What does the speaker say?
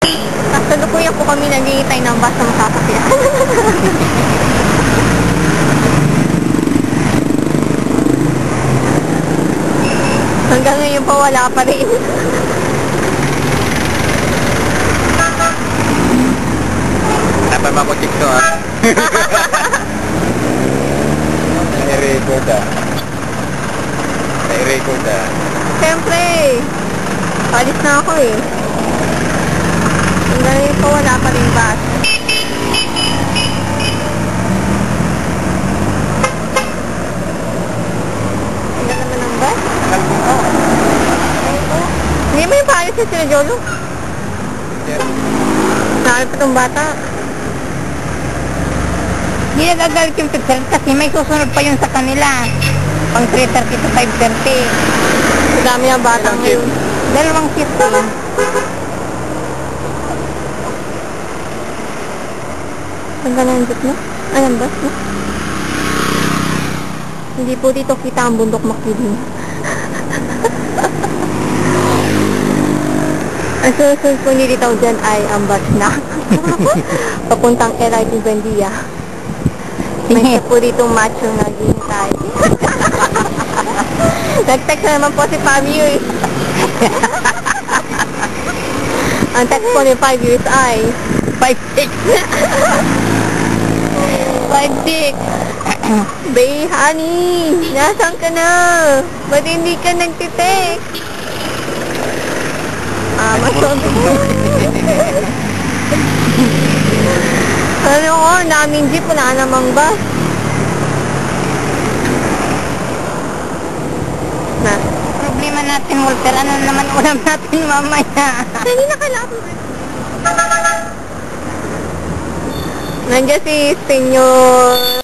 Kasalukuyan po kami naghihintay ng bus ng sasakyan. Hanggang ngayon po wala pa rin. Dapat makutik to ha. Nai-record ah. Nai-record ah. Siyempre, alis na ako eh. Hanggang ngayon po wala pa rin bus. Hanggang naman ang bus? Hindi mo yung paalis na sila Jolo? Nakal pa itong bata. Hindi nagagalit yung picture kasi may susunod pa yun sa kanila. Pang 3:30 to 5:30. Ang dami ng bata ngayon. Dalawang shift pa lang. Hanggang na ang jeep mo? Ay, ang bus mo? Hindi po dito kita ang bundok Makiling. Ang susunod po nilitaw dyan ay ang bus na. Papuntang LRT Buendia. May isa po dito macho na ghintay. Nag-text na naman po si Fabio eh. Ang text po ni 5 years ay 5'6". 5'6". Bay, honey, nasaan ka na? Ba't hindi ka nagtitext? Masod. Ano ko, daming jeep, wala namang bus. Na? Problema natin, Walter. Ano naman ulam natin mamaya? Hindi na kailangan. Nandiyan si Senyor